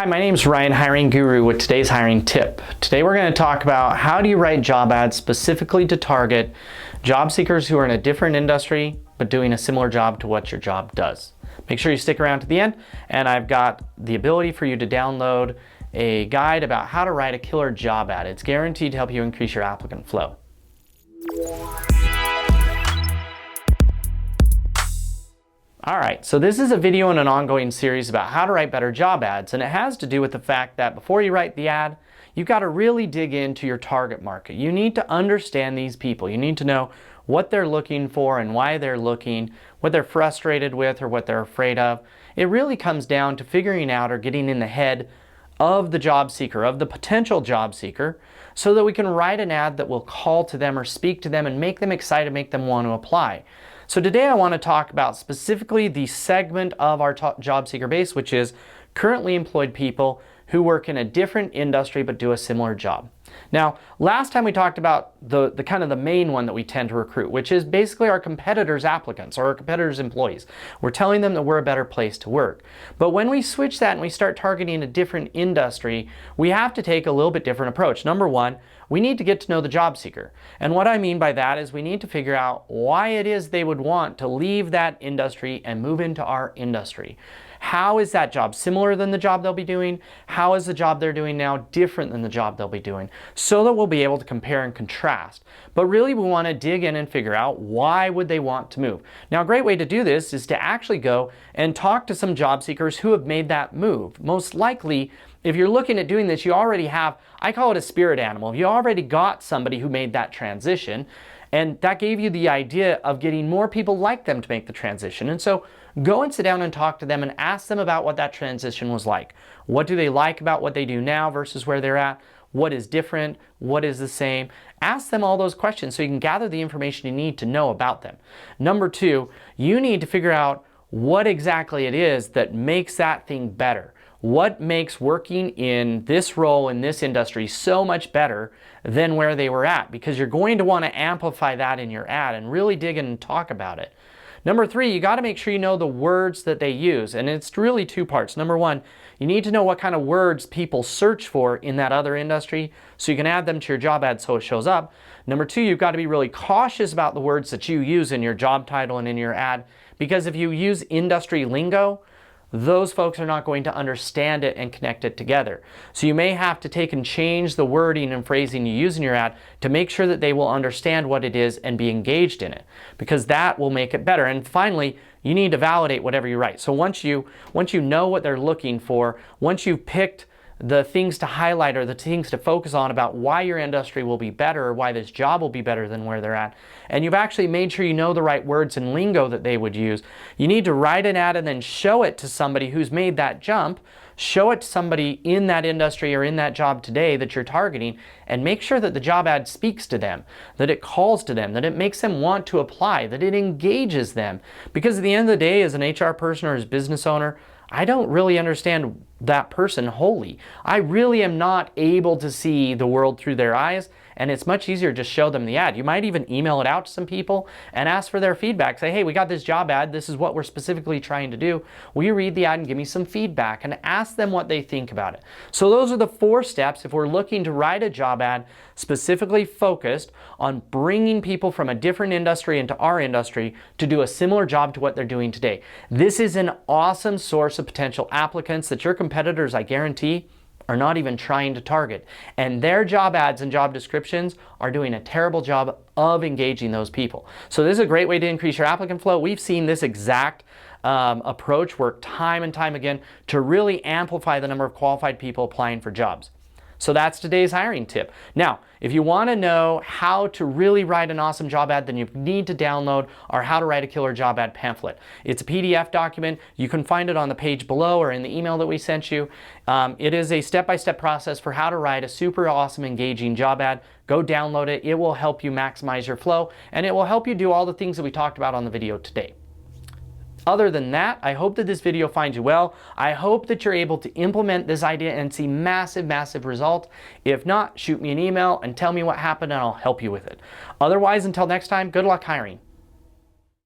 Hi, my name is Ryan, Hiring Guru, with today's hiring tip. Today we're going to talk about how do you write job ads specifically to target job seekers who are in a different industry but doing a similar job to what your job does. Make sure you stick around to the end, and I've got the ability for you to download a guide about how to write a killer job ad. It's guaranteed to help you increase your applicant flow. Alright, so this is a video in an ongoing series about how to write better job ads, and it has to do with the fact that before you write the ad, you've got to really dig into your target market. You need to understand these people. You need to know what they're looking for and why they're looking, what they're frustrated with or what they're afraid of. It really comes down to figuring out or getting in the head of the job seeker, of the potential job seeker, so that we can write an ad that will call to them or speak to them and make them excited, make them want to apply. So today I want to talk about specifically the segment of our job seeker base, which is currently employed people who work in a different industry but do a similar job. Now, last time we talked about the kind of the main one that we tend to recruit, which is basically our competitors' applicants or our competitors' employees. We're telling them that we're a better place to work. But when we switch that and we start targeting a different industry, we have to take a little bit different approach. Number one, we need to get to know the job seeker. And what I mean by that is we need to figure out why it is they would want to leave that industry and move into our industry. How is that job similar than the job they'll be doing? How is the job they're doing now different than the job they'll be doing? So that we'll be able to compare and contrast. But really we want to dig in and figure out why would they want to move. Now, a great way to do this is to actually go and talk to some job seekers who have made that move. Most likely, if you're looking at doing this, you already have, I call it a spirit animal. You already got somebody who made that transition, and that gave you the idea of getting more people like them to make the transition. And so go and sit down and talk to them and ask them about what that transition was like. What do they like about what they do now versus where they're at? What is different? What is the same? Ask them all those questions so you can gather the information you need to know about them. Number two, you need to figure out what exactly it is that makes that thing better. What makes working in this role in this industry so much better than where they were at? Because you're going to want to amplify that in your ad and really dig in and talk about it. Number three, you got to make sure you know the words that they use, and it's really two parts. Number one, you need to know what kind of words people search for in that other industry so you can add them to your job ad so it shows up. Number two, you've got to be really cautious about the words that you use in your job title and in your ad, because if you use industry lingo, those folks are not going to understand it and connect it together. So you may have to take and change the wording and phrasing you use in your ad to make sure that they will understand what it is and be engaged in it, because that will make it better. And finally, you need to validate whatever you write. So once you know what they're looking for, once you've picked the things to highlight or the things to focus on about why your industry will be better or why this job will be better than where they're at, and you've actually made sure you know the right words and lingo that they would use, you need to write an ad and then show it to somebody who's made that jump. Show it to somebody in that industry or in that job today that you're targeting, and make sure that the job ad speaks to them, that it calls to them, that it makes them want to apply, that it engages them. Because at the end of the day, as an HR person or as a business owner, I don't really understand that person wholly. I really am not able to see the world through their eyes, and it's much easier to just show them the ad. You might even email it out to some people and ask for their feedback. Say, hey, we got this job ad. This is what we're specifically trying to do. Will you read the ad and give me some feedback? And ask them what they think about it. So those are the 4 steps if we're looking to write a job ad specifically focused on bringing people from a different industry into our industry to do a similar job to what they're doing today. This is an awesome source of potential applicants that your competitors, I guarantee, are not even trying to target. And their job ads and job descriptions are doing a terrible job of engaging those people. So this is a great way to increase your applicant flow. We've seen this exact approach work time and time again to really amplify the number of qualified people applying for jobs. So that's today's hiring tip. Now, if you want to know how to really write an awesome job ad, then you need to download our How to Write a Killer Job Ad pamphlet. It's a PDF document. You can find it on the page below or in the email that we sent you. It is a step-by-step process for how to write a super awesome, engaging job ad. Go download it. It will help you maximize your flow, and it will help you do all the things that we talked about on the video today. Other than that, I hope that this video finds you well. I hope that you're able to implement this idea and see massive, massive results. If not, shoot me an email and tell me what happened and I'll help you with it. Otherwise, until next time, good luck hiring.